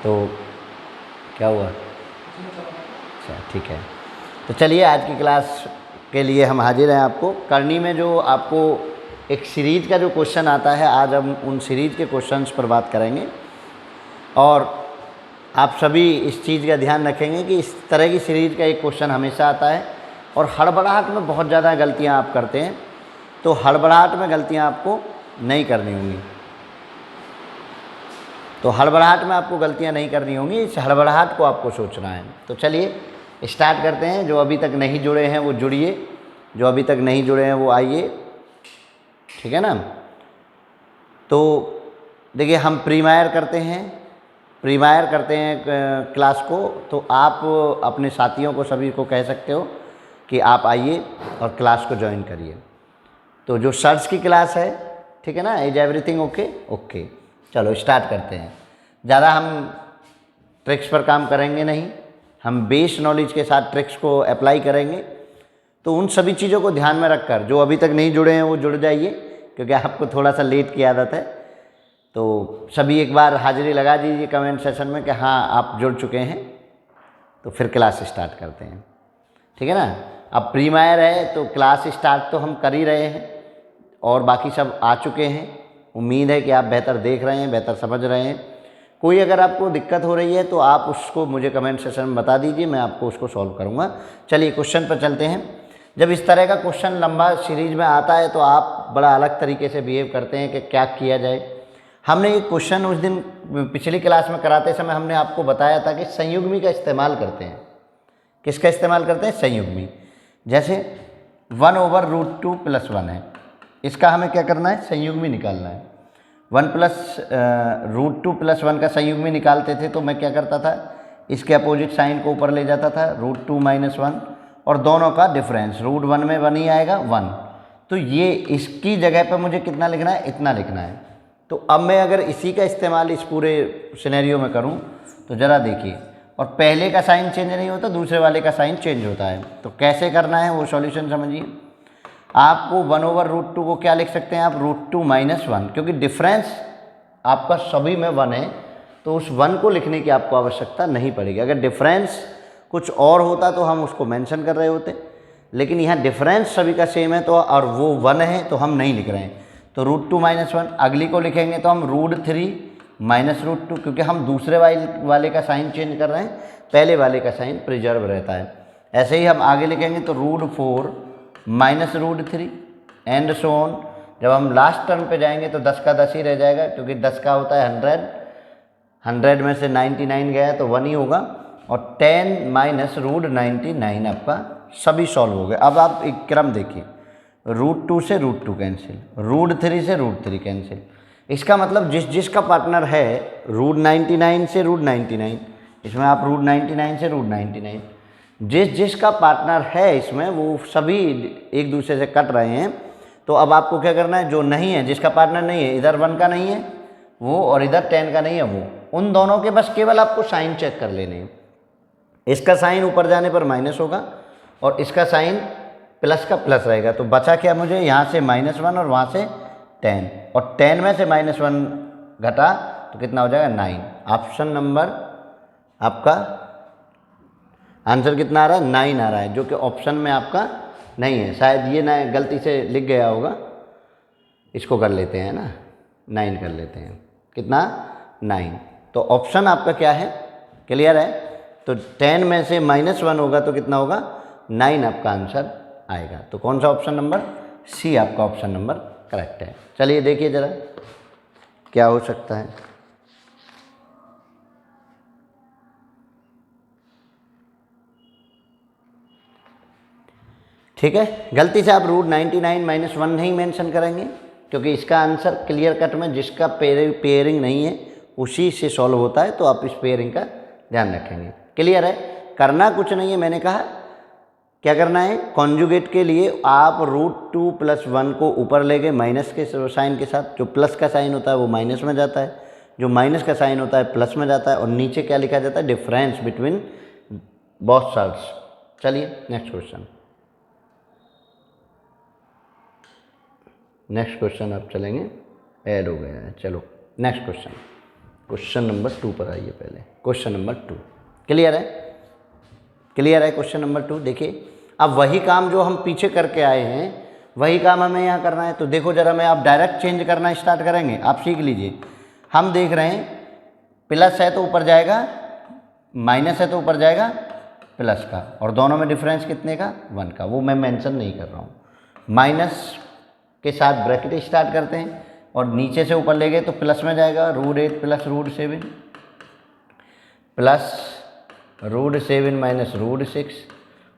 तो क्या हुआ? अच्छा ठीक है। तो चलिए आज की क्लास के लिए हम हाजिर हैं। आपको करनी में जो आपको एक सीरीज का जो क्वेश्चन आता है, आज हम उन सीरीज के क्वेश्चंस पर बात करेंगे। और आप सभी इस चीज़ का ध्यान रखेंगे कि इस तरह की सीरीज का एक क्वेश्चन हमेशा आता है और हड़बड़ाहट में बहुत ज़्यादा गलतियां आप करते हैं, तो हड़बड़ाहट में गलतियां आपको नहीं करनी होंगी। तो हड़बड़ाहट में आपको गलतियां नहीं करनी होंगी, इस हड़बड़ाहट को आपको सोचना है। तो चलिए स्टार्ट करते हैं। जो अभी तक नहीं जुड़े हैं वो जुड़िए, जो अभी तक नहीं जुड़े हैं वो आइए, ठीक है ना। तो देखिए हम प्रीमायर करते हैं क्लास को, तो आप अपने साथियों को सभी को कह सकते हो कि आप आइए और क्लास को ज्वाइन करिए। तो जो सर्च की क्लास है, ठीक है ना, इज एवरीथिंग ओके? ओके, चलो स्टार्ट करते हैं। ज़्यादा हम ट्रिक्स पर काम करेंगे नहीं, हम बेस नॉलेज के साथ ट्रिक्स को अप्लाई करेंगे। तो उन सभी चीज़ों को ध्यान में रखकर जो अभी तक नहीं जुड़े हैं वो जुड़ जाइए, क्योंकि आपको थोड़ा सा लेट की आदत है। तो सभी एक बार हाजिरी लगा दीजिए कमेंट सेशन में कि हाँ आप जुड़ चुके हैं। तो फिर क्लास स्टार्ट करते हैं, ठीक है ना। अब प्रीमायर है तो क्लास स्टार्ट तो हम कर ही रहे हैं और बाकी सब आ चुके हैं। उम्मीद है कि आप बेहतर देख रहे हैं, बेहतर समझ रहे हैं। कोई अगर आपको दिक्कत हो रही है तो आप उसको मुझे कमेंट सेशन में बता दीजिए, मैं आपको उसको सॉल्व करूँगा। चलिए क्वेश्चन पर चलते हैं। जब इस तरह का क्वेश्चन लंबा सीरीज में आता है तो आप बड़ा अलग तरीके से बिहेव करते हैं कि क्या किया जाए। हमने ये क्वेश्चन उस दिन पिछली क्लास में कराते समय हमने आपको बताया था कि संयुग्मी का इस्तेमाल करते हैं। किसका इस्तेमाल करते हैं? संयुग्मी। जैसे 1/√2 + 1 है, इसका हमें क्या करना है? संयुग्मी निकालना है। 1 + √2 + 1 का संयुग्मी निकालते थे तो मैं क्या करता था, इसके अपोजिट साइन को ऊपर ले जाता था, √2 - 1, और दोनों का डिफरेंस √1 में 1 ही आएगा, 1। तो ये इसकी जगह पर मुझे कितना लिखना है? इतना लिखना है। तो अब मैं अगर इसी का इस्तेमाल इस पूरे सिनेरियो में करूं तो ज़रा देखिए, और पहले का साइन चेंज नहीं होता, दूसरे वाले का साइन चेंज होता है। तो कैसे करना है वो सॉल्यूशन समझिए। आपको 1/√2 को क्या लिख सकते हैं आप? √2 - 1, क्योंकि डिफरेंस आपका सभी में 1 है तो उस 1 को लिखने की आपको आवश्यकता नहीं पड़ेगी। अगर डिफरेंस कुछ और होता तो हम उसको मेंशन कर रहे होते, लेकिन यहाँ डिफरेंस सभी का सेम है तो, और वो 1 है तो हम नहीं लिख रहे हैं। तो √2 - 1। अगली को लिखेंगे तो हम √3 - √2, क्योंकि हम दूसरे वाले का साइन चेंज कर रहे हैं, पहले वाले का साइन प्रिजर्व रहता है। ऐसे ही हम आगे लिखेंगे तो √4 - √3 एंड सो ऑन। जब हम लास्ट टर्म पे जाएंगे तो 10 का 10 ही रह जाएगा, क्योंकि 10 का होता है 100 में से 99 गया तो 1 ही होगा, और 10 - √99 आपका सभी सॉल्व हो गए। अब आप एक क्रम देखिए, √2 से √2 कैंसिल, √3 से √3 कैंसिल। इसका मतलब जिस जिस का पार्टनर है √99 से √99, इसमें आप √99 से √99, जिस जिस का पार्टनर है इसमें वो सभी एक दूसरे से कट रहे हैं। तो अब आपको क्या करना है? जो नहीं है, जिसका पार्टनर नहीं है, इधर 1 का नहीं है वो और इधर 10 का नहीं है वो, उन दोनों के बस केवल आपको साइन चेक कर लेने हैं। इसका साइन ऊपर जाने पर माइनस होगा और इसका साइन प्लस का प्लस रहेगा। तो बचा क्या मुझे? यहाँ से -1 और वहाँ से 10, और 10 में से -1 घटा तो कितना हो जाएगा? 9। ऑप्शन नंबर आपका आंसर कितना आ रहा है? 9 आ रहा है, जो कि ऑप्शन में आपका नहीं है। शायद ये ना गलती से लिख गया होगा, इसको कर लेते हैं ना, 9 कर लेते हैं। कितना? 9। तो ऑप्शन आपका क्या है? क्लियर है? तो 10 में से -1 होगा तो कितना होगा? 9 आपका आंसर आएगा। तो कौन सा ऑप्शन नंबर? सी आपका ऑप्शन नंबर करेक्ट है। चलिए देखिए ज़रा क्या हो सकता है। ठीक है, गलती से आप √99 - 1 नहीं मेंशन करेंगे, क्योंकि इसका आंसर क्लियर कट में जिसका पेयरिंग नहीं है उसी से सॉल्व होता है। तो आप इस पेयरिंग का ध्यान रखेंगे। क्लियर है? करना कुछ नहीं है, मैंने कहा क्या करना है। कॉन्जुगेट के लिए आप √2 + 1 को ऊपर ले गए माइनस के साइन के साथ। जो प्लस का साइन होता है वो माइनस में जाता है, जो माइनस का साइन होता है प्लस में जाता है, और नीचे क्या लिखा जाता है? Difference between both sides. चलिए नेक्स्ट क्वेश्चन। नेक्स्ट क्वेश्चन आप चलेंगे, ऐड हो गया है। चलो नेक्स्ट क्वेश्चन। क्वेश्चन नंबर 2 पर आइए पहले। क्वेश्चन नंबर 2 क्लियर है? क्लियर है क्वेश्चन नंबर 2? देखिए अब वही काम जो हम पीछे करके आए हैं वही काम हमें यहाँ करना है। तो देखो जरा, मैं आप डायरेक्ट चेंज करना स्टार्ट करेंगे, आप सीख लीजिए। हम देख रहे हैं प्लस है तो ऊपर जाएगा, माइनस है तो ऊपर जाएगा प्लस का, और दोनों में डिफरेंस कितने का? 1 का। वो मैं मेंशन नहीं कर रहा हूँ। माइनस के साथ ब्रैकेट स्टार्ट करते हैं और नीचे से ऊपर ले गए तो प्लस में जाएगा √8 प्लस √7 प्लस √7 माइनस √6,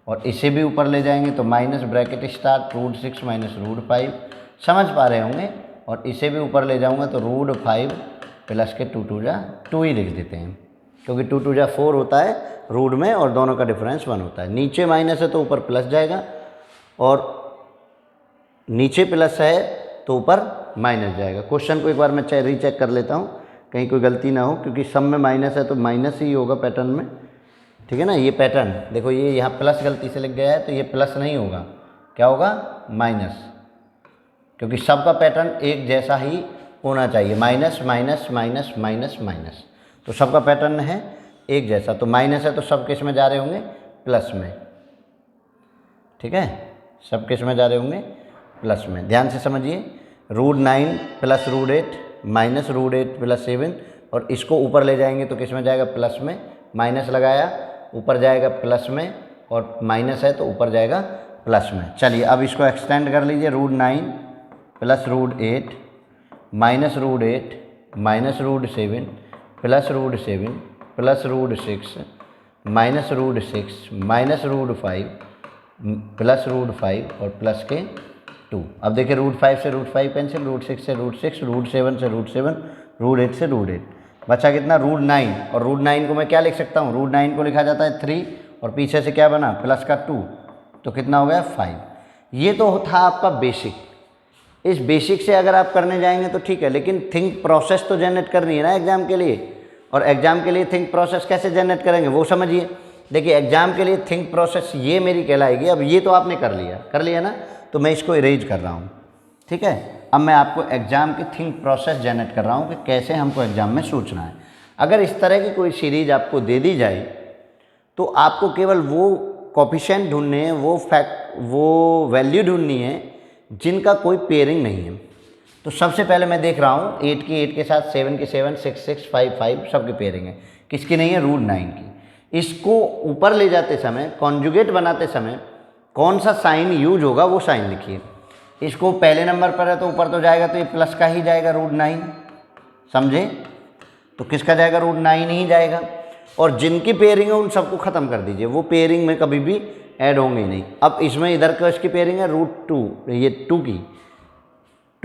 और इसे भी ऊपर ले जाएंगे तो माइनस ब्रैकेट स्टार्ट √6 माइनस √5, समझ पा रहे होंगे। और इसे भी ऊपर ले जाऊंगा तो √5 प्लस के 2 2 जा 2 ही लिख देते हैं, क्योंकि 2 2 जा 4 होता है रूट में और दोनों का डिफरेंस 1 होता है। नीचे माइनस है तो ऊपर प्लस जाएगा, और नीचे प्लस है तो ऊपर माइनस जाएगा। क्वेश्चन को एक बार मैं रीचेक कर लेता हूँ, कहीं कोई गलती ना हो, क्योंकि सब में माइनस है तो माइनस ही होगा पैटर्न में, ठीक है ना। ये पैटर्न देखो, ये यहाँ प्लस गलती से लिख गया है तो ये प्लस नहीं होगा, क्या होगा? माइनस, क्योंकि सबका पैटर्न एक जैसा ही होना चाहिए, minus minus minus minus minus, तो सबका पैटर्न है एक जैसा। तो माइनस है तो सब किस में जा रहे होंगे? प्लस में, ठीक है, सब किस में जा रहे होंगे? प्लस में। ध्यान से समझिए, √9 प्लस √8 माइनस √8 प्लस 7, और इसको ऊपर ले जाएंगे तो किस में जाएगा? प्लस में। माइनस लगाया, ऊपर जाएगा प्लस में, और माइनस है तो ऊपर जाएगा प्लस में। चलिए अब इसको एक्सटेंड कर लीजिए, √9 plus √8 minus √8 minus √7 plus √7 plus √6 minus √6 minus √5 plus √5 और प्लस के 2। अब देखिए √5 से √5 कैंसिल, √6 से √6, √7 से √7, √8 से √8, बचा कितना? √9। और √9 को मैं क्या लिख सकता हूँ? √9 को लिखा जाता है 3, और पीछे से क्या बना? प्लस का 2, तो कितना हो गया? 5। ये तो था आपका बेसिक। इस बेसिक से अगर आप करने जाएंगे तो ठीक है, लेकिन थिंक प्रोसेस तो जनरेट करनी है ना एग्जाम के लिए, और एग्जाम के लिए थिंक प्रोसेस कैसे जनरेट करेंगे वो समझिए। देखिए एग्जाम के लिए थिंक प्रोसेस ये मेरी कहलाएगी। अब ये तो आपने कर लिया ना, तो मैं इसको इरेज कर रहा हूँ, ठीक है। अब मैं आपको एग्जाम की थिंक प्रोसेस जनरेट कर रहा हूँ कि कैसे हमको एग्जाम में सोचना है। अगर इस तरह की कोई सीरीज आपको दे दी जाए तो आपको केवल वो कोफिशिएंट ढूंढने हैं, वो वैल्यू ढूंढनी है जिनका कोई पेयरिंग नहीं है। तो सबसे पहले मैं देख रहा हूँ 8 की 8 के साथ 7 की 7, 6 6 5 5 सबकी पेयरिंग है। किसकी नहीं है? √9 की। इसको ऊपर ले जाते समय, कॉन्जुगेट बनाते समय कौन सा साइन यूज होगा वो साइन लिखिए। इसको पहले नंबर पर है तो ऊपर तो जाएगा, तो ये प्लस का ही जाएगा √9, समझे? तो किसका जाएगा? √9 ही जाएगा। और जिनकी पेयरिंग है उन सबको ख़त्म कर दीजिए, वो पेयरिंग में कभी भी ऐड होंगे ही नहीं। अब इसमें इधर का इसकी पेयरिंग है √2, ये 2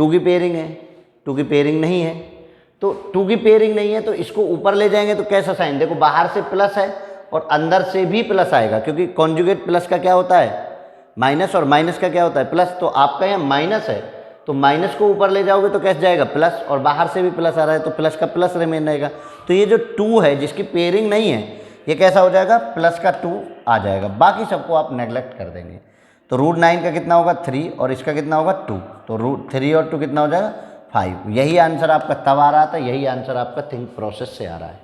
की पेयरिंग है, 2 की पेयरिंग नहीं है। तो 2 की पेयरिंग नहीं है तो इसको ऊपर ले जाएंगे तो कैसा साइन? देखो बाहर से प्लस है और अंदर से भी प्लस आएगा, क्योंकि कॉन्जुगेट प्लस का क्या होता है? माइनस, और माइनस का क्या होता है? प्लस। तो आपका यहाँ माइनस है तो माइनस को ऊपर ले जाओगे तो कैसे जाएगा? प्लस, और बाहर से भी प्लस आ रहा है तो प्लस का प्लस रिमेन रहेगा। तो ये जो 2 है जिसकी पेयरिंग नहीं है, ये कैसा हो जाएगा? प्लस का 2 आ जाएगा। बाकी सबको आप नेगलेक्ट कर देंगे। तो √9 का कितना होगा? 3, और इसका कितना होगा? 2। तो √3 और 2 कितना हो जाएगा? 5। यही आंसर आपका तब आ रहा था, यही आंसर आपका थिंक प्रोसेस से आ रहा है।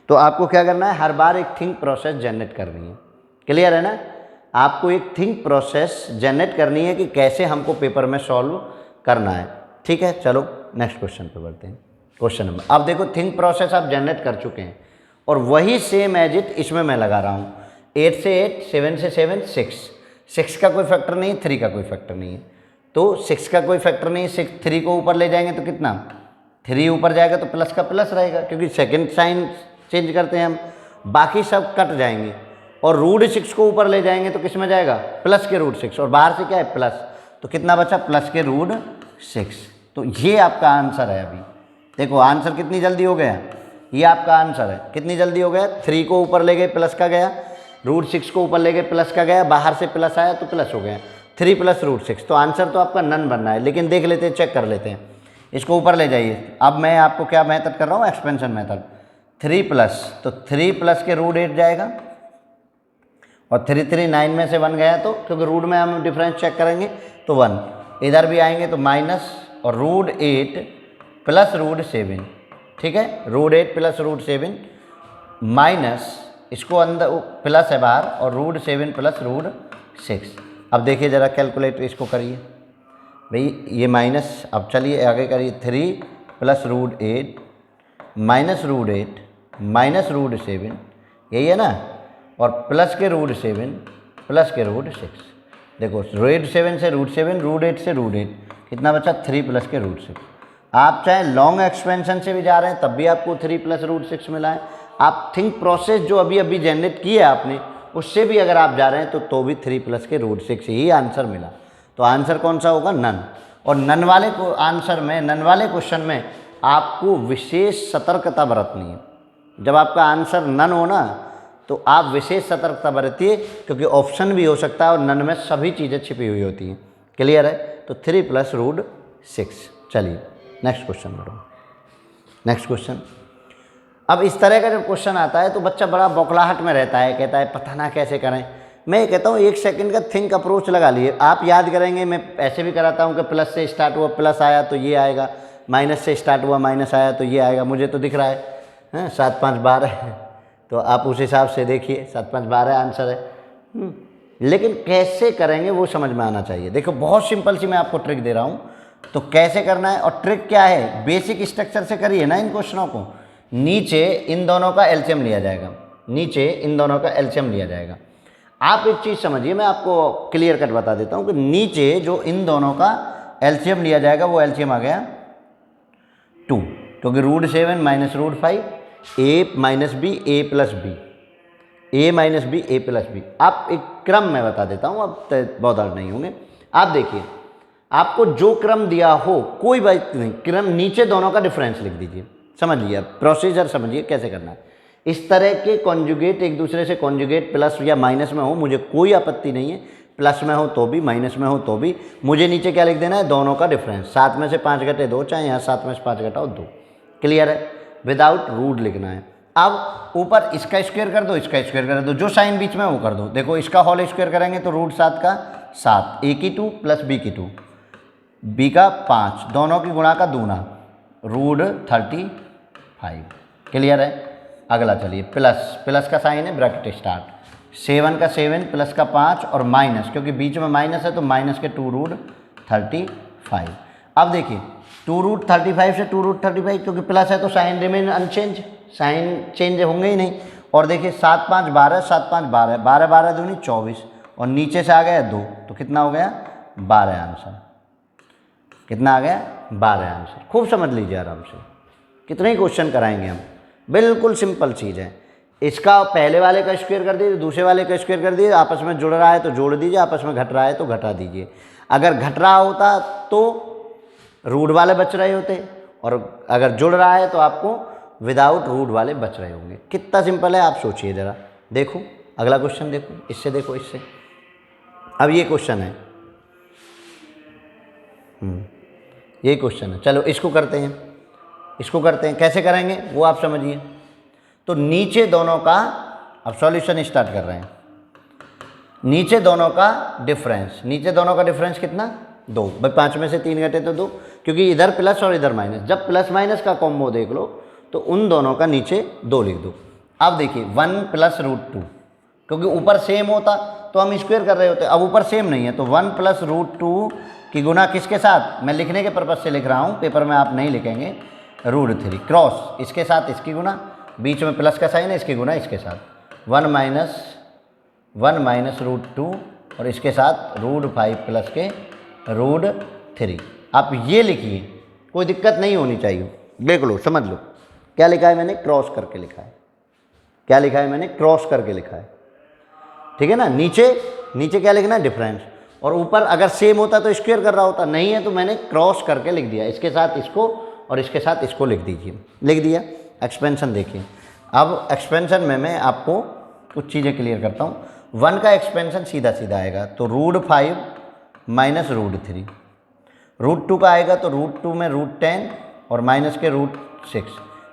तो आपको क्या करना है? हर बार एक थिंक प्रोसेस जनरेट करनी है। क्लियर है ना? आपको एक थिंक प्रोसेस जनरेट करनी है कि कैसे हमको पेपर में सॉल्व करना है, ठीक है। चलो नेक्स्ट क्वेश्चन पे बढ़ते हैं। क्वेश्चन नंबर, अब देखो थिंक प्रोसेस आप जनरेट कर चुके हैं और वही सेम एज इट इसमें मैं लगा रहा हूँ। 8 से 8, 7 से 7, 6 का कोई फैक्टर नहीं है, 3 का कोई फैक्टर नहीं है। तो 6 का कोई फैक्टर नहीं है, 3 को ऊपर ले जाएंगे तो कितना? 3 ऊपर जाएगा तो प्लस का प्लस रहेगा, क्योंकि सेकेंड साइन चेंज करते हैं हम। बाकी सब कट जाएंगे, और √6 को ऊपर ले जाएंगे तो किस में जाएगा? प्लस के √6, और बाहर से क्या है? प्लस। तो कितना बचा? प्लस के √6। तो ये आपका आंसर है। अभी देखो आंसर कितनी जल्दी हो गया, ये आपका आंसर है। कितनी जल्दी हो गया? 3 को ऊपर ले गए प्लस का गया, √6 को ऊपर ले गए प्लस का गया, बाहर से प्लस आया तो प्लस हो गया। 3 प्लस √6, तो आंसर तो आपका नन बनना है। लेकिन देख लेते हैं, चेक कर लेते हैं। इसको ऊपर ले जाइए। अब मैं आपको क्या मेथड कर रहा हूँ? Expansion method. 3 प्लस, तो 3 प्लस के √8 जाएगा, और 3 3 9 में से 1 गया, तो क्योंकि रूट में हम डिफरेंस चेक करेंगे तो 1। इधर भी आएंगे तो माइनस, और √8 प्लस √7 ठीक है, √8 प्लस √7 माइनस इसको अंदर प्लस है बाहर और √7 प्लस √6। अब देखिए ज़रा कैलकुलेट इसको करिए भाई, ये माइनस, अब चलिए आगे करिए, 3 प्लस √8 माइनस √8 माइनस √7, यही है ना, और प्लस के √7 प्लस के √6। देखो √7 से √7, √8 से √8, कितना बचा 3 प्लस के √6। आप चाहे लॉन्ग एक्सपेंशन से भी जा रहे हैं तब भी आपको 3 प्लस √6 मिला है। आप थिंक प्रोसेस जो अभी अभी जनरेट की है आपने, उससे भी अगर आप जा रहे हैं तो भी 3 प्लस के √6 ही आंसर मिला। तो आंसर कौन सा होगा? नन। और नन वाले को आंसर में, नन वाले क्वेश्चन में आपको विशेष सतर्कता बरतनी है। जब आपका आंसर नन हो ना तो आप विशेष सतर्कता बरतिए, क्योंकि ऑप्शन भी हो सकता है और नन में सभी चीज़ें छिपी हुई होती हैं। क्लियर है? तो 3 प्लस √6। चलिए नेक्स्ट क्वेश्चन बढ़ो। नेक्स्ट क्वेश्चन, अब इस तरह का जब क्वेश्चन आता है तो बच्चा बड़ा बौखलाहट में रहता है, कहता है पता ना कैसे करें। मैं ये कहता हूँ 1 सेकंड का थिंक अप्रोच लगा लिए। आप याद करेंगे, मैं ऐसे भी कराता हूँ कि प्लस से स्टार्ट हुआ प्लस आया तो ये आएगा, माइनस से स्टार्ट हुआ माइनस आया तो ये आएगा। मुझे तो दिख रहा है 7 5 12 है, तो आप उस हिसाब से देखिए 7 5 12 आंसर है। लेकिन कैसे करेंगे वो समझ में आना चाहिए। देखो बहुत सिंपल सी मैं आपको ट्रिक दे रहा हूँ, तो कैसे करना है और ट्रिक क्या है, बेसिक स्ट्रक्चर से करिए ना इन क्वेश्चनों को। नीचे इन दोनों का एलसीएम लिया जाएगा, नीचे इन दोनों का एलसीएम लिया जाएगा। आप एक चीज़ समझिए, मैं आपको क्लियर कट बता देता हूँ कि नीचे जो इन दोनों का एलसीएम लिया जाएगा वो एलसीएम आ गया 2, क्योंकि √7 minus √5 a minus B A plus B, a minus B A plus B. आप एक क्रम में बता देता हूँ, अब बहुत अर्ज नहीं होंगे। आप देखिए, आपको जो क्रम दिया हो कोई बात नहीं, क्रम नीचे दोनों का डिफरेंस लिख दीजिए। समझ लिया प्रोसीजर, समझिए कैसे करना है। इस तरह के कॉन्जुगेट एक दूसरे से कॉन्जुगेट प्लस या माइनस में हो, मुझे कोई आपत्ति नहीं है, प्लस में हो तो भी माइनस में हो तो भी। मुझे नीचे क्या लिख देना है, दोनों का डिफरेंस। 7 में से 5 घटे 2, चाहे यहाँ 7 में से 5 घटाओ 2। क्लियर है? विदाउट रूट लिखना है। अब ऊपर इसका स्क्वायर कर दो, इसका स्क्वायर कर दो, जो साइन बीच में वो कर दो। देखो इसका होल स्क्वायर करेंगे तो √7 का 7, a की 2 प्लस b की 2, b का 5, दोनों की गुणा का दूना, √35। क्लियर है? अगला चलिए, प्लस, प्लस का साइन है ब्रैकेट स्टार्ट, 7 का 7 प्लस का 5 और माइनस, क्योंकि बीच में माइनस है तो माइनस के 2√35। अब देखिए 2√35 से 2√35, क्योंकि प्लस है तो sign remain unchanged, sign change होंगे ही नहीं। और देखिए 7 5 12, 7 5 12, 12 12 दूनी 24, और नीचे से आ गया 2, तो कितना हो गया 12 आंसर। कितना आ गया 12 आंसर। खूब समझ लीजिए आराम से, कितने ही क्वेश्चन कराएंगे हम, बिल्कुल सिंपल चीज़ है। इसका पहले वाले का स्क्वायर कर दीजिए, दूसरे वाले का स्क्वायर कर दीजिए, आपस में जुड़ रहा है तो जोड़ दीजिए, आपस में घट रहा है तो घटा दीजिए। अगर घट रहा होता तो रूट वाले बच रहे होते, और अगर जुड़ रहा है तो आपको विदाउट रूट वाले बच रहे होंगे। कितना सिंपल है, आप सोचिए ज़रा। देखो अगला क्वेश्चन, देखो इससे, देखो इससे। अब ये क्वेश्चन है, ये क्वेश्चन है। चलो इसको करते हैं, इसको करते हैं। कैसे करेंगे वो आप समझिए। तो नीचे दोनों का, अब सॉल्यूशन स्टार्ट कर रहे हैं। नीचे दोनों का डिफरेंस, नीचे दोनों का डिफरेंस कितना 2, भाई 5 में से 3 घटे तो 2, क्योंकि इधर प्लस और इधर माइनस। जब प्लस माइनस का कॉम्बो देख लो तो उन दोनों का नीचे 2 लिख दो। अब देखिए 1 प्लस √2, क्योंकि ऊपर सेम होता तो हम स्क्वायर कर रहे होते, अब ऊपर सेम नहीं है तो 1 प्लस √2 की गुना किसके साथ, मैं लिखने के पर्पज से लिख रहा हूँ, पेपर में आप नहीं लिखेंगे, √3 क्रॉस इसके साथ इसकी गुना, बीच में प्लस का साइन है, इसकी गुना इसके साथ, 1 माइनस √2 और इसके साथ √5 प्लस के √3। आप ये लिखिए, कोई दिक्कत नहीं होनी चाहिए। देख लो, समझ लो क्या लिखा है मैंने, क्रॉस करके लिखा है। क्या लिखा है मैंने, क्रॉस करके लिखा है। ठीक है ना? नीचे क्या लिखना है, डिफरेंस, और ऊपर अगर सेम होता तो स्क्वायर कर रहा होता, नहीं है तो मैंने क्रॉस करके लिख दिया। इसके साथ इसको और इसके साथ इसको लिख दीजिए, लिख दिया। एक्सपेंशन देखिए, अब एक्सपेंशन में मैं आपको कुछ चीज़ें क्लियर करता हूँ। 1 का एक्सपेंशन सीधा सीधा आएगा तो √5 माइनस √3, √2 का आएगा तो √2 में √10 और माइनस के √6।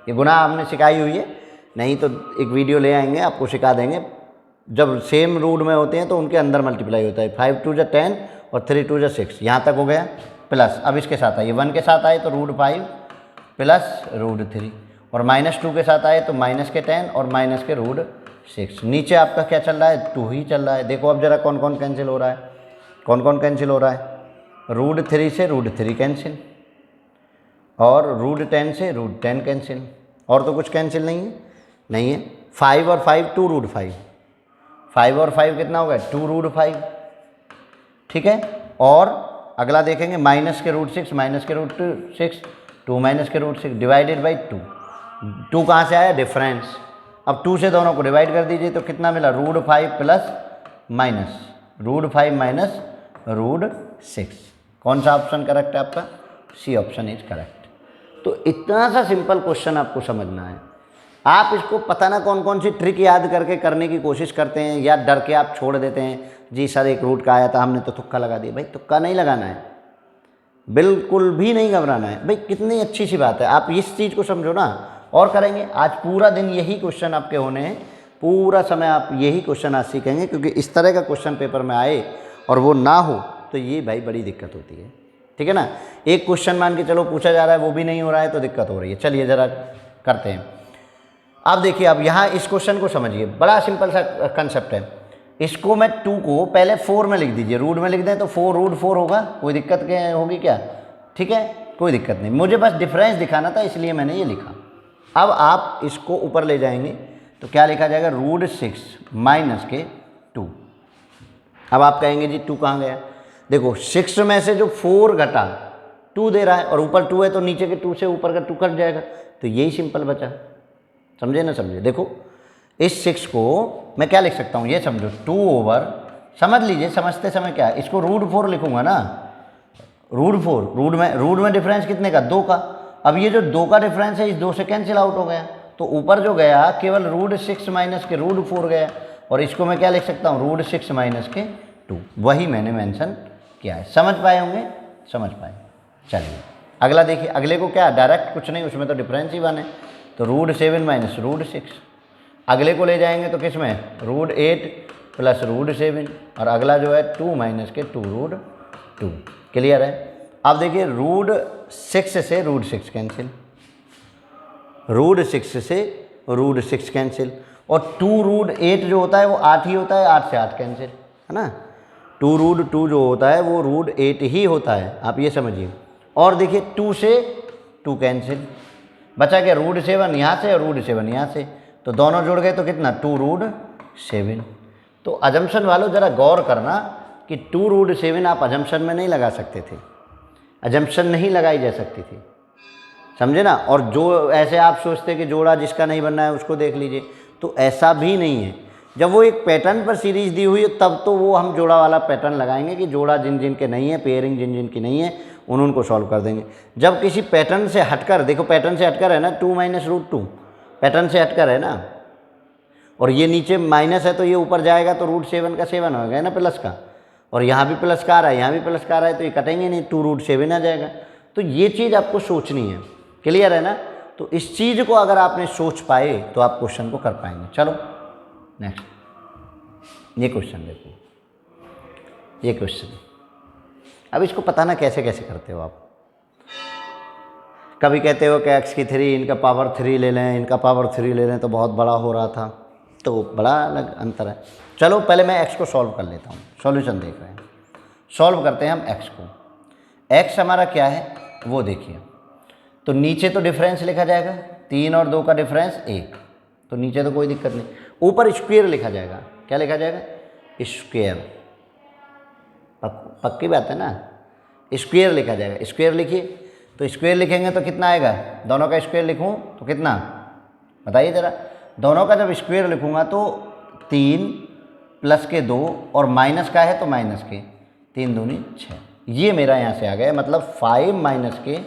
ये गुना हमने सिखाई हुई है, नहीं तो एक वीडियो ले आएंगे आपको सिखा देंगे। जब सेम रूट में होते हैं तो उनके अंदर मल्टीप्लाई होता है, 5 2 10 और 3 2 6, यहाँ तक हो गया प्लस। अब इसके साथ आइए, 1 के साथ आए तो √5 प्लस √3, और -2 के साथ आए तो माइनस के 10 और माइनस के √6। नीचे आपका क्या चल रहा है, 2 ही चल रहा है। देखो अब जरा कौन कौन कैंसिल हो रहा है, कौन कौन कैंसिल हो रहा है। √3 से √3 कैंसिल, और √10 से √10 कैंसिल, और तो कुछ कैंसिल नहीं है। 5 और 5 2√5, 5 और 5 कितना होगा 2√5, ठीक है। और अगला देखेंगे माइनस के √6, माइनस के √6, 2 माइनस के √6 डिवाइडेड बाई 2। 2 कहाँ से आया, डिफरेंस। अब 2 से दोनों को डिवाइड कर दीजिए तो कितना मिला, √5 प्लस माइनस √5 माइनस √6। कौन सा ऑप्शन करेक्ट है आपका, सी ऑप्शन इज करेक्ट। तो इतना सा सिंपल क्वेश्चन आपको समझना है। आप इसको पता ना कौन कौन सी ट्रिक याद करके करने की कोशिश करते हैं, या डर के आप छोड़ देते हैं, जी सर एक रूट का आया था हमने तो तुक्का लगा दिया। भाई तुक्का नहीं लगाना है, बिल्कुल भी नहीं घबराना है। भाई कितनी अच्छी सी बात है, आप इस चीज़ को समझो ना और करेंगे। आज पूरा दिन यही क्वेश्चन आपके होने हैं, पूरा समय आप यही क्वेश्चन आज सीखेंगे, क्योंकि इस तरह का क्वेश्चन पेपर में आए और वो ना हो तो ये भाई बड़ी दिक्कत होती है, ठीक है ना। एक क्वेश्चन मान के चलो पूछा जा रहा है, वो भी नहीं हो रहा है तो दिक्कत हो रही है। चलिए ज़रा करते हैं। अब देखिए, अब यहाँ इस क्वेश्चन को समझिए, बड़ा सिंपल सा कंसेप्ट है। इसको मैं 2 को पहले 4 में लिख दीजिए, रूट में लिख दें तो 4 √4 होगा, कोई दिक्कत क्या होगी क्या, ठीक है, कोई दिक्कत नहीं। मुझे बस डिफरेंस दिखाना था इसलिए मैंने ये लिखा। अब आप इसको ऊपर ले जाएंगे तो क्या लिखा जाएगा, √6 माइनस के 2। अब आप कहेंगे जी 2 कहाँ गया, देखो 6 में से जो 4 घटा 2 दे रहा है, और ऊपर 2 है तो नीचे के 2 से ऊपर का 2 कट जाएगा, तो यही सिंपल बचा। समझे ना, समझे। देखो इस 6 को मैं क्या लिख सकता हूँ, ये समझो 2 ओवर, समझ लीजिए, समझते समय क्या है, इसको √4 लिखूंगा ना, √4, रूट में डिफरेंस कितने का, 2 का। अब ये जो 2 का डिफरेंस है इस 2 से कैंसिल आउट हो गया, तो ऊपर जो गया केवल √6 माइनस के √4 गया, और इसको मैं क्या लिख सकता हूँ, √6 माइनस के 2। वही मैंने मेंशन किया है। समझ पाए होंगे, समझ पाए। चलिए अगला देखिए, अगले को क्या डायरेक्ट कुछ नहीं, उसमें तो डिफरेंस ही बने, तो √7 माइनस √6। अगले को ले जाएंगे तो किस में, √8 प्लस √7, और अगला जो है 2 माइनस के 2√2। क्लियर है। अब देखिए √6 से √6 कैंसिल, √6 से √6 कैंसिल, और 2√8 जो होता है वो 8 ही होता है, 8 से 8 कैंसिल, है ना। 2√2 जो होता है वो √8 ही होता है, आप ये समझिए। और देखिए 2 से 2 कैंसिल, बचा क्या, √7 यहाँ से और √7 यहाँ से, तो दोनों जुड़ गए तो कितना, 2√7। तो अजम्पशन वालों ज़रा गौर करना कि 2√7 आप अजम्पशन में नहीं लगा सकते थे, अजम्पशन नहीं लगाई जा सकती थी, समझे ना। और जो ऐसे आप सोचते कि जोड़ा जिसका नहीं बनना है उसको देख लीजिए, तो ऐसा भी नहीं है। जब वो एक पैटर्न पर सीरीज दी हुई है तब तो वो हम जोड़ा वाला पैटर्न लगाएंगे कि जोड़ा जिन जिन के नहीं है, पेयरिंग जिन जिन की नहीं है उनको सॉल्व कर देंगे। जब किसी पैटर्न से हटकर, देखो पैटर्न से हटकर है ना, 2 माइनस √2 पैटर्न से हटकर है ना, और ये नीचे माइनस है तो ये ऊपर जाएगा तो √7 का 7 हो गया ना, प्लस का, और यहाँ भी प्लस का आ रहा है, यहाँ भी प्लस का आ रहा है, तो ये कटेंगे नहीं, 2√7 आ जाएगा। तो ये चीज़ आपको सोचनी है, क्लियर है ना। तो इस चीज़ को अगर आपने सोच पाए तो आप क्वेश्चन को कर पाएंगे। चलो नेक्स्ट, ये क्वेश्चन देखो, ये क्वेश्चन। अब इसको पता ना कैसे कैसे करते हो आप। कभी कहते हो कि x की 3, इनका पावर 3 ले लें, इनका पावर 3 ले लें तो बहुत बड़ा हो रहा था, तो बड़ा अलग अंतर है। चलो पहले मैं x को सॉल्व कर लेता हूँ, सॉल्यूशन देख रहे हैं, सॉल्व करते हैं हम x को। x हमारा क्या है वो देखिए, तो नीचे तो डिफरेंस लिखा जाएगा, 3 और 2 का डिफरेंस 1, तो नीचे तो कोई दिक्कत नहीं। ऊपर स्क्वायर लिखा जाएगा, क्या लिखा जाएगा, स्क्वायर, पक्की बात है ना, स्क्वायर लिखा जाएगा। स्क्वायर लिखिए, तो स्क्वायर लिखेंगे तो कितना आएगा, दोनों का स्क्वायर लिखूं तो कितना, बताइए ज़रा। दोनों का जब स्क्वायर लिखूंगा तो 3 प्लस के 2 और माइनस का है तो माइनस के 3 दूनी 6, ये मेरा यहाँ से आ गया, मतलब 5 माइनस के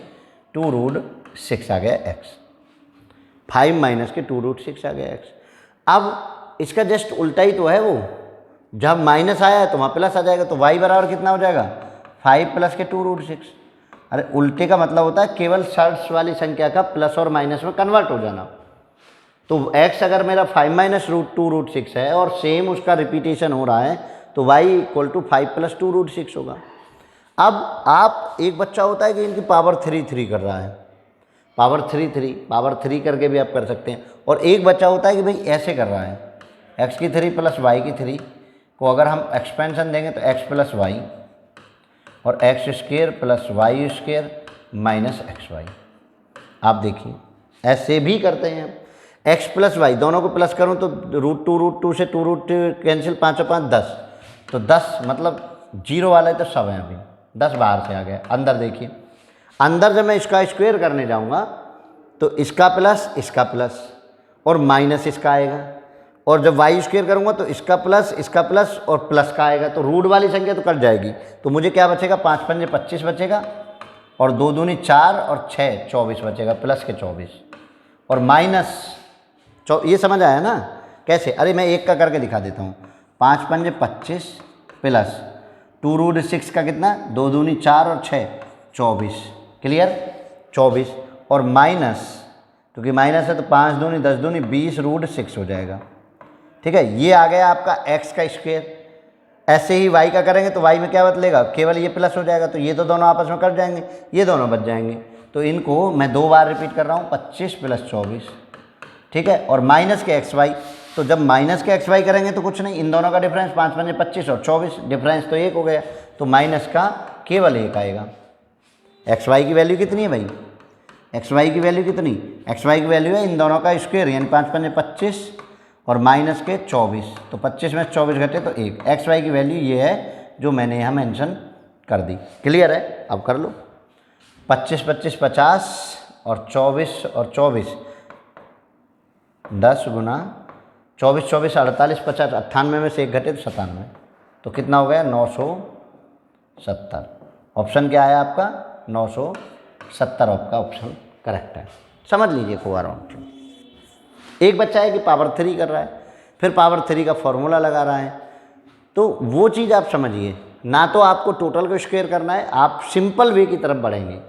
2√6 आ गया x, 5 माइनस के 2√6 आ गया x। अब इसका जस्ट उल्टा ही तो है वो, जब माइनस आया है तो वहाँ प्लस आ जाएगा, तो y बराबर कितना हो जाएगा, 5 प्लस के 2√6। अरे उल्टे का मतलब होता है केवल शर्ट्स वाली संख्या का प्लस और माइनस में कन्वर्ट हो जाना। तो x अगर मेरा 5 माइनस √2√6 है और सेम उसका रिपीटेशन हो रहा है तो y इक्वल टू 5 प्लस 2√6 होगा। अब आप, एक बच्चा होता है कि इनकी पावर 3 कर रहा है, पावर 3 पावर 3 करके भी आप कर सकते हैं। और एक बच्चा होता है कि भाई ऐसे कर रहा है, x की 3 प्लस y की 3 को अगर हम एक्सपेंशन देंगे तो x प्लस वाई और X square plus Y square minus X Y. आप देखिए ऐसे भी करते हैं। x प्लस वाई दोनों को प्लस करूँ तो √2 से 2 कैंसिल, 5 और 5 10, तो 10 मतलब 0 वाला है तो सब है, अभी 10 बाहर से आ गया। अंदर देखिए, अंदर जब मैं इसका स्क्वायर करने जाऊंगा तो इसका प्लस और माइनस इसका आएगा, और जब वाई स्क्वायर करूंगा तो इसका प्लस और प्लस का आएगा, तो रूट वाली संख्या तो कट जाएगी। तो मुझे क्या बचेगा, 5 पंजे 25 बचेगा और 2 दूनी 4 और 6 24 बचेगा, प्लस के 24 और माइनस। ये समझ आया ना कैसे? अरे मैं एक का करके दिखा देता हूँ। 5 पंजे 25 प्लस 2√6 का कितना, 2 दूनी 4 और 6 24, क्लियर 24 और माइनस, क्योंकि माइनस है तो 5 दूनी 10 दूनी 20√6 हो जाएगा। ठीक है, ये आ गया आपका x का स्क्वायर। ऐसे ही y का करेंगे तो y में क्या बदलेगा, केवल ये प्लस हो जाएगा, तो ये तो दोनों आपस में कट जाएंगे, ये दोनों बच जाएंगे। तो इनको मैं 2 बार रिपीट कर रहा हूँ, 25 प्लस 24, ठीक है, और माइनस के xy। तो जब माइनस के xy करेंगे तो कुछ नहीं, इन दोनों का डिफरेंस 5 पंजे 25 और 24, डिफरेंस तो 1 हो गया, तो माइनस का केवल 1 आएगा। xy की वैल्यू कितनी है भाई, xy की वैल्यू कितनी, xy की वैल्यू है इन दोनों का स्क्वायर, यानी 5 पंजे 25 और माइनस के 24, तो 25 में 24 घटे तो 1। xy की वैल्यू ये है जो मैंने यहाँ मेंशन कर दी। क्लियर है? अब कर लो। 25 25 50 और 24 और 24 10 गुना 24 24 48 50, 98 में से 1 घटे तो 97, तो कितना हो गया 970। ऑप्शन क्या है आपका 970, आपका ऑप्शन करेक्ट है। समझ लीजिए को अराउंड। एक बच्चा है कि पावर 3 कर रहा है, फिर पावर 3 का फॉर्मूला लगा रहा है, तो वो चीज़ आप समझिए। ना तो आपको टोटल को स्क्वायर करना है, आप सिंपल वे की तरफ बढ़ेंगे,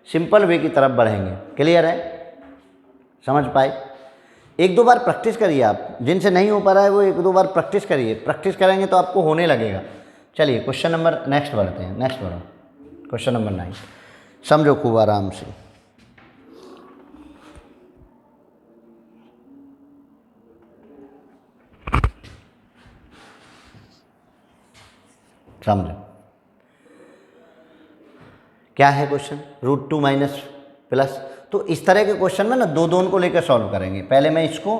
सिंपल वे की तरफ बढ़ेंगे। क्लियर है? समझ पाए? 1-2 बार प्रैक्टिस करिए आप, जिनसे नहीं हो पा रहा है वो 1-2 बार प्रैक्टिस करिए, प्रैक्टिस करेंगे तो आपको होने लगेगा। चलिए क्वेश्चन नंबर नेक्स्ट बढ़ते हैं, नेक्स्ट बढ़ो, क्वेश्चन नंबर 9 समझो खूब आराम से। समझो क्या है क्वेश्चन, √2 माइनस प्लस। तो इस तरह के क्वेश्चन में ना 2 को लेकर सॉल्व करेंगे, पहले मैं इसको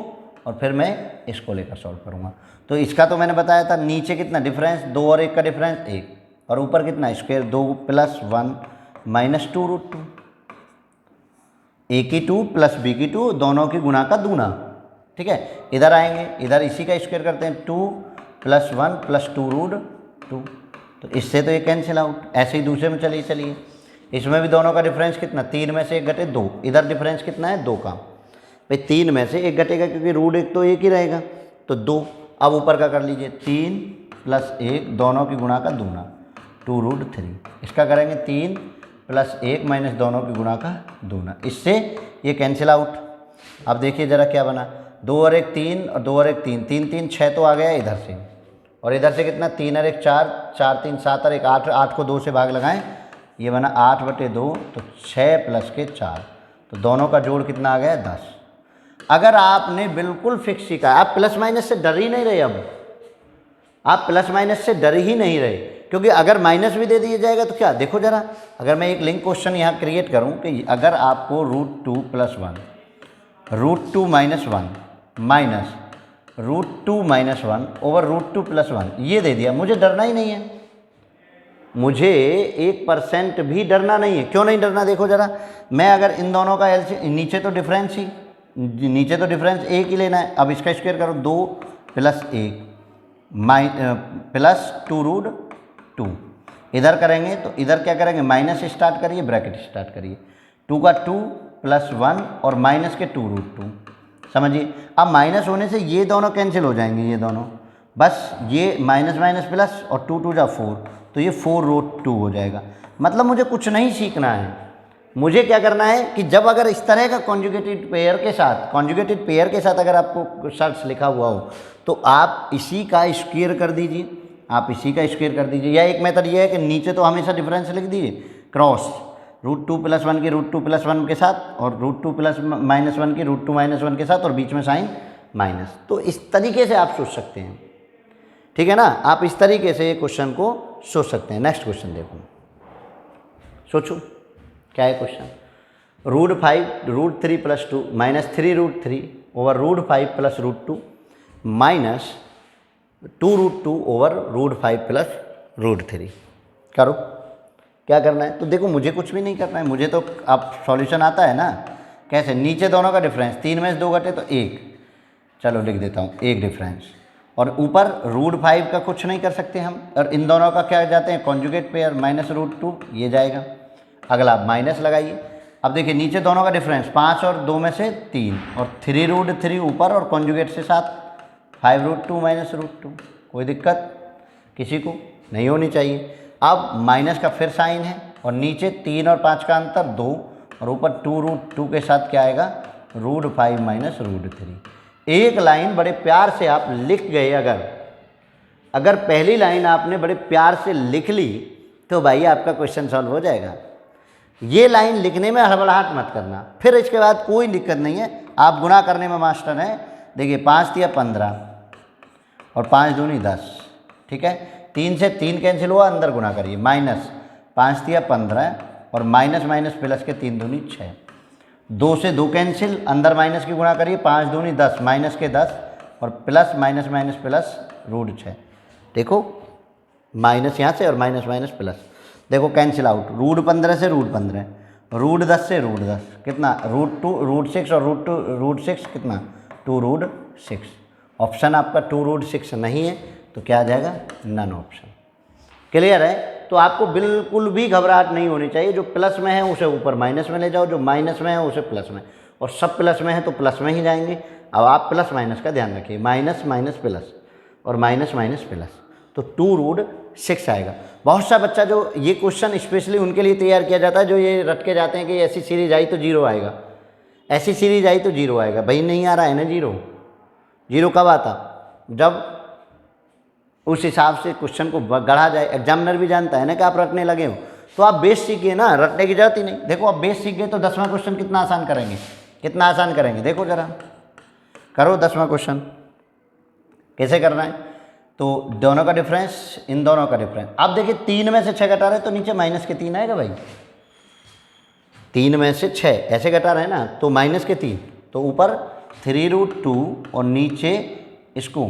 और फिर मैं इसको लेकर सॉल्व करूंगा। तो इसका तो मैंने बताया था, नीचे कितना डिफरेंस, 2 और 1 का डिफरेंस 1, और ऊपर कितना स्क्वायर 2 प्लस 1 माइनस 2√2, a की 2 प्लस b की 2, दोनों की गुणा का दूना। ठीक है, इधर आएंगे, इधर इसी का स्क्वायर करते हैं, 2 प्लस 1 प्लस 2√2, तो इससे तो ये कैंसिल आउट। ऐसे ही दूसरे में चलिए, इसमें भी दोनों का डिफरेंस कितना, 3 में से 1 घटे 2, इधर डिफरेंस कितना है 2 का, भाई 3 में से 1 घटेगा क्योंकि √1 तो 1 ही रहेगा, तो 2। अब ऊपर का कर लीजिए, 3 प्लस 1 दोनों की गुणा का दूना 2√3, इसका करेंगे 3 प्लस 1 माइनस दोनों की गुणा का दूना, इससे ये कैंसिल आउट। अब देखिए ज़रा क्या बना, 2 और 1 3 और 2 और 1 3, 3 3 6 तो आ गया इधर से, और इधर से कितना 3 और 1 4, 4 3 7 और 1 8, 8 को 2 से भाग लगाएं, ये बना 8/2, तो 6 प्लस के 4, तो दोनों का जोड़ कितना आ गया 10। अगर आपने बिल्कुल फिक्स सीखा, आप प्लस माइनस से डर ही नहीं रहे, अब आप प्लस माइनस से डर ही नहीं रहे, क्योंकि अगर माइनस भी दे दिया जाएगा तो क्या, देखो जरा, अगर मैं एक लिंक क्वेश्चन यहाँ क्रिएट करूँ कि अगर आपको √2 plus 1, √2 minus 1 minus √2 minus 1 over √2 plus 1 ये दे दिया, मुझे डरना ही नहीं है, मुझे 1% भी डरना नहीं है। क्यों नहीं डरना, देखो जरा, मैं अगर इन दोनों का एलसीएम, नीचे तो डिफरेंस ही, नीचे तो डिफरेंस 1 ही लेना है, अब इसका स्क्वायर करो 2 प्लस 1 प्लस 2√2, इधर करेंगे तो इधर क्या करेंगे, माइनस स्टार्ट करिए, ब्रैकेट स्टार्ट करिए, 2 का 2 प्लस 1 और माइनस के 2√2, समझिए। अब माइनस होने से ये दोनों कैंसिल हो जाएंगे, ये दोनों, बस ये माइनस माइनस प्लस और 2 2 जा 4, तो ये 4√2 हो जाएगा। मतलब मुझे कुछ नहीं सीखना है, मुझे क्या करना है कि जब अगर इस तरह का कॉन्जुगेटेड पेयर के साथ अगर आपको शर्ट्स लिखा हुआ हो तो आप इसी का स्क्वायर कर दीजिए, आप इसी का स्क्वायर कर दीजिए। या एक मेथड ये है कि नीचे तो हमेशा डिफरेंस लिख दीजिए, क्रॉस √2 + 1 की √2 + 1 के साथ, और √2 + -1 की √2 - 1 के साथ, और बीच में साइन माइनस। तो इस तरीके से आप सोच सकते हैं, ठीक है ना। आप इस तरीके से क्वेश्चन को सोच सकते हैं। नेक्स्ट क्वेश्चन देखो, सोचो क्या है क्वेश्चन। √5 √3 + 2 -3 √3 over √5 + √2 minus 2 √2 over √5 + √3। करो, क्या करना है। तो देखो मुझे कुछ भी नहीं करना है, मुझे तो अब सॉल्यूशन आता है ना। कैसे, नीचे दोनों का डिफरेंस, 3 में से 2 घटे तो 1, चलो लिख देता हूँ 1 डिफरेंस, और ऊपर √5 का कुछ नहीं कर सकते हम, और इन दोनों का क्या जाते हैं कॉन्जुगेट पेयर, -√2 ये जाएगा। अगला माइनस लगाइए। अब देखिए नीचे दोनों का डिफरेंस 5 और 2 में से 3, और 3 √3 ऊपर और कॉन्जुगेट से 7, 5 √2 -√2। कोई दिक्कत किसी को नहीं होनी चाहिए। अब माइनस का फिर साइन है, और नीचे 3 और 5 का अंतर 2, और ऊपर 2 √2 के साथ क्या आएगा √5 - √3। एक लाइन बड़े प्यार से आप लिख गए। अगर पहली लाइन आपने बड़े प्यार से लिख ली तो भाई आपका क्वेश्चन सॉल्व हो जाएगा। ये लाइन लिखने में हड़बड़ाहट मत करना, फिर इसके बाद कोई दिक्कत नहीं है। आप गुणा करने में मास्टर हैं। देखिए 5 × 15 और 5 दूनी 10, ठीक है। 3 से 3 कैंसिल हुआ, अंदर गुणा करिए, माइनस 5 × 15 और माइनस माइनस प्लस के 3 दूनी 6, 2 से 2 कैंसिल, अंदर माइनस की गुणा करिए, 5 दूनी 10, माइनस के 10 और प्लस माइनस माइनस प्लस √6। देखो माइनस यहाँ से और माइनस माइनस प्लस, देखो कैंसिल आउट, √15 से √15, √10 से √10, कितना √2 √6 और √6 कितना 2 √6। ऑप्शन आपका 2 √6 नहीं है तो क्या आ जाएगा, नन ऑप्शन। क्लियर है। तो आपको बिल्कुल भी घबराहट नहीं होनी चाहिए। जो प्लस में है उसे ऊपर माइनस में ले जाओ, जो माइनस में है उसे प्लस में, और सब प्लस में है तो प्लस में ही जाएंगे। अब आप प्लस माइनस का ध्यान रखिए, माइनस माइनस प्लस और माइनस माइनस प्लस, तो 2 √6 आएगा। बहुत सा बच्चा जो ये क्वेश्चन स्पेशली उनके लिए तैयार किया जाता है जो ये रट के जाते हैं कि ऐसी सीरीज आई तो 0 आएगा, ऐसी सीरीज आई तो 0 आएगा। भाई नहीं आ रहा है ना 0। 0 कब आता, जब उस हिसाब से क्वेश्चन को गढ़ा जाए। एग्जामिनर भी जानता है ना कि आप रटने लगे हो, तो आप बेस सीखिए ना, रटने की जरूरत ही नहीं। देखो आप बेस सीख गए तो 10वां क्वेश्चन कितना आसान करेंगे, कितना आसान करेंगे। देखो जरा करो 10वां क्वेश्चन कैसे करना है। तो दोनों का डिफरेंस, इन दोनों का डिफरेंस। अब देखिए 3 में से 6 घटा रहे तो नीचे माइनस के 3 आएगा भाई। 3 में से 6 ऐसे घटा रहे हैं ना, तो माइनस के 3, तो ऊपर 3 √2 और नीचे इसको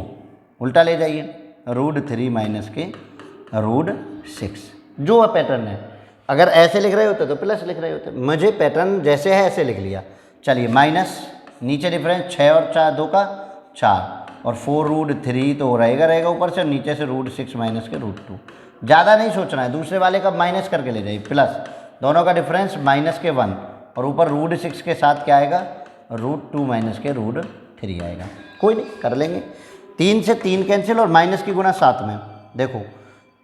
उल्टा ले जाइए, √3 माइनस के √6, जो पैटर्न है। अगर ऐसे लिख रहे होते तो प्लस लिख रहे होते, मुझे पैटर्न जैसे है ऐसे लिख लिया। चलिए माइनस, नीचे डिफरेंस 6 और 4 2 का 4, और 4 √3 तो रहेगा ऊपर से, नीचे से √6 माइनस के √2। ज़्यादा नहीं सोचना है, दूसरे वाले का माइनस करके ले जाइए, प्लस दोनों का डिफरेंस माइनस के 1, और ऊपर √6 के साथ क्या आएगा √2 माइनस के √3 आएगा। कोई नहीं, कर लेंगे। 3 से 3 कैंसिल और माइनस की गुणा 7 में, देखो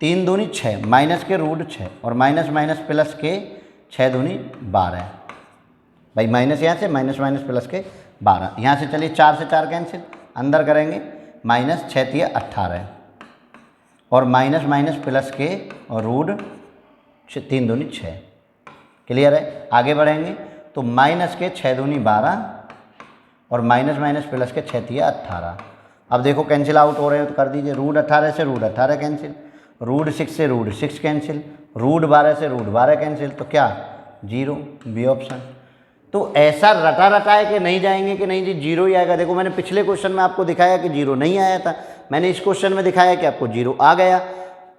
3 दूनी 6, माइनस के √6 और माइनस माइनस प्लस के 6 दूनी 12। भाई माइनस यहाँ से, माइनस माइनस प्लस के 12, यहाँ से चलिए 4 से 4 कैंसिल, अंदर करेंगे, माइनस 6 × 18 और माइनस माइनस प्लस के और √3 दूनी 6। क्लियर है। आगे बढ़ेंगे तो माइनस के 6 दूनी 12 और माइनस माइनस प्लस के 6 × 18। अब देखो कैंसिल आउट हो रहे हो तो कर दीजिए, √18 से √18 कैंसिल, √6 से √6 कैंसिल, √12 से √12 कैंसिल, तो क्या 0, बी ऑप्शन। तो ऐसा रटा रटा है कि नहीं जाएंगे कि नहीं जी 0 ही आएगा। देखो मैंने पिछले क्वेश्चन में आपको दिखाया कि 0 नहीं आया था, मैंने इस क्वेश्चन में दिखाया कि आपको 0 आ गया।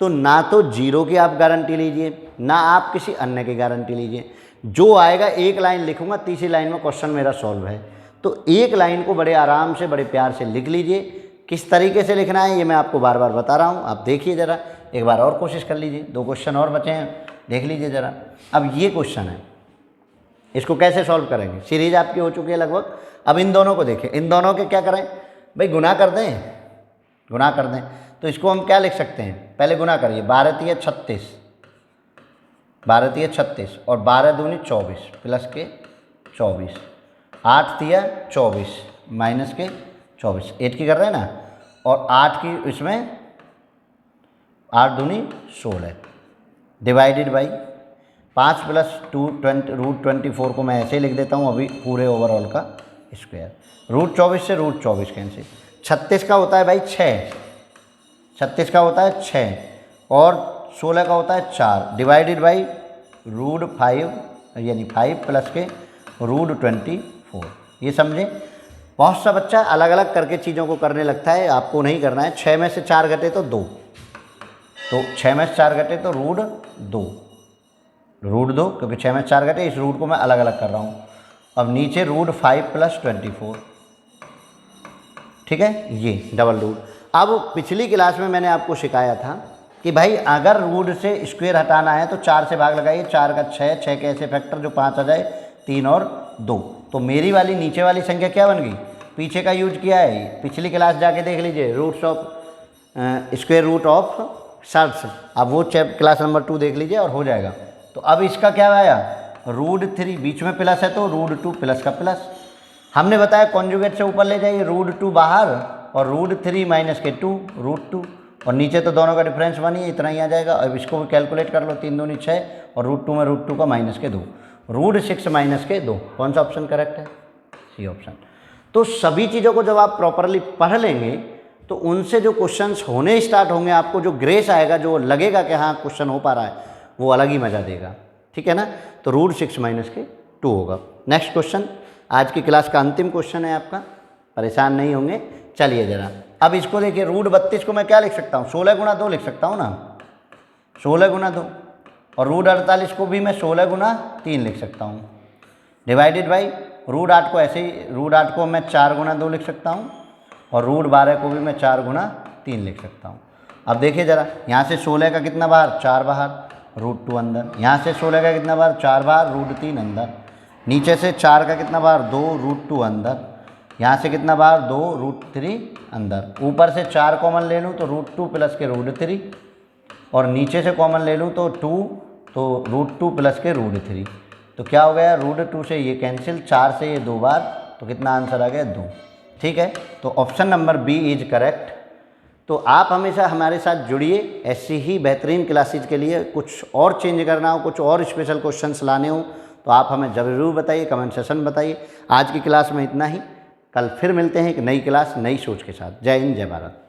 तो ना तो 0 की आप गारंटी लीजिए, ना आप किसी अन्य की गारंटी लीजिए। जो आएगा एक लाइन लिखूंगा, तीसरी लाइन में क्वेश्चन मेरा सॉल्व है। तो एक लाइन को बड़े आराम से बड़े प्यार से लिख लीजिए। किस तरीके से लिखना है ये मैं आपको बार बार बता रहा हूँ, आप देखिए ज़रा, एक बार और कोशिश कर लीजिए। 2 क्वेश्चन और बचे हैं, देख लीजिए ज़रा। अब ये क्वेश्चन है, इसको कैसे सॉल्व करेंगे। सीरीज आपकी हो चुकी है लगभग। अब इन दोनों को देखें, इन दोनों के क्या करें भाई, गुना कर दें, गुना कर दें। तो इसको हम क्या लिख सकते हैं, पहले गुना करिए, 12 × 36, 12 × 36 और 12 दूनी 24 प्लस के 24, 8 × 24 माइनस के 24, 8 की कर रहे हैं ना, और 8 की इसमें 8 दूनी 16 डिवाइडेड बाई 5 प्लस 2 रूट 24 को मैं ऐसे ही लिख देता हूँ अभी पूरे ओवरऑल का स्क्वायर। रूट 24 से रूट 24 कैंसिल। 36 का होता है भाई 6, 36 का होता है 6 और 16 का होता है 4 डिवाइडेड बाई रूट 5 यानी 5 प्लस के रूट 24। ये समझे। बहुत सा बच्चा अलग अलग करके चीज़ों को करने लगता है, आपको नहीं करना है। 6 में से 4 घटे तो 2, तो 6 में से 4 घटे तो रूट 2 क्योंकि 6 में से 4 घटे, इस रूट को मैं अलग अलग कर रहा हूँ। अब नीचे रूट 5 प्लस 24, ठीक है, ये डबल रूट। अब पिछली क्लास में मैंने आपको सिखाया था कि भाई अगर रूट से स्क्वायर हटाना है तो 4 से भाग लगाइए, 4 का 6, 6 के ऐसे फैक्टर जो 5 आ जाए, 3 और 2। तो मेरी वाली नीचे वाली संख्या क्या बन गई, पीछे का यूज किया है, पिछली क्लास जाके देख लीजिए, roots of square root of surds. अब वो क्लास नंबर 2 देख लीजिए और हो जाएगा। तो अब इसका क्या आया, रूट 3, बीच में प्लस है तो रूट 2 प्लस का प्लस। हमने बताया कॉन्जुगेट से ऊपर ले जाइए, रूट 2 बाहर और रूट 3 माइनस के 2 रूट 2, और नीचे तो दोनों का डिफरेंस 1 ही है, इतना ही आ जाएगा। अब इसको भी कैलकुलेट कर लो, 3 दूनी 6 और रूट 2 में रूट 2 का माइनस के 2, रूट 6 माइनस के 2। कौन सा ऑप्शन करेक्ट है, सी ऑप्शन। तो सभी चीज़ों को जब आप प्रॉपरली पढ़ लेंगे तो उनसे जो क्वेश्चंस होने स्टार्ट होंगे, आपको जो ग्रेस आएगा, जो लगेगा कि हाँ क्वेश्चन हो पा रहा है, वो अलग ही मज़ा देगा, ठीक है ना। तो रूट 6 माइनस के 2 होगा। नेक्स्ट क्वेश्चन, आज की क्लास का अंतिम क्वेश्चन है आपका, परेशान नहीं होंगे। चलिए जरा अब इसको देखिए, रूट 32 को मैं क्या लिख सकता हूँ, 16 गुना 2 लिख सकता हूँ ना, 16 गुना 2, और रूट 48 को भी मैं 16 गुना 3 लिख सकता हूँ, डिवाइडेड बाई रूट 8 को ऐसे ही, रूट 8 को मैं 4 गुना 2 लिख सकता हूँ, और रूट 12 को भी मैं 4 गुना 3 लिख सकता हूँ। अब देखिए ज़रा, यहाँ से 16 का कितना बाहर, 4 बाहर, रूट 2 अंदर, यहाँ से 16 का कितना बाहर, 4 बाहर, रूट 3 अंदर, नीचे से 4 का कितना बाहर, 2 रूट 2 अंदर, यहाँ से कितना बाहर, 2 रूट 3 अंदर, ऊपर से 4 कॉमन ले लूँ तो रूट 2 प्लस के रूट 3, और नीचे से कॉमन ले लूँ तो 2, तो रूट 2 प्लस के रूट 3। तो क्या हो गया, रूट 2 से ये कैंसिल, 4 से ये 2 बार, तो कितना आंसर आ गया, 2। ठीक है, तो option number B is correct. तो आप हमेशा हमारे साथ जुड़िए, ऐसी ही बेहतरीन क्लासेज के लिए। कुछ और चेंज करना हो, कुछ और स्पेशल क्वेश्चंस लाने हो तो आप हमें ज़रूर बताइए, कमेंट सेशन बताइए। आज की क्लास में इतना ही, कल फिर मिलते हैं एक नई क्लास नई सोच के साथ। जय हिंद, जय भारत।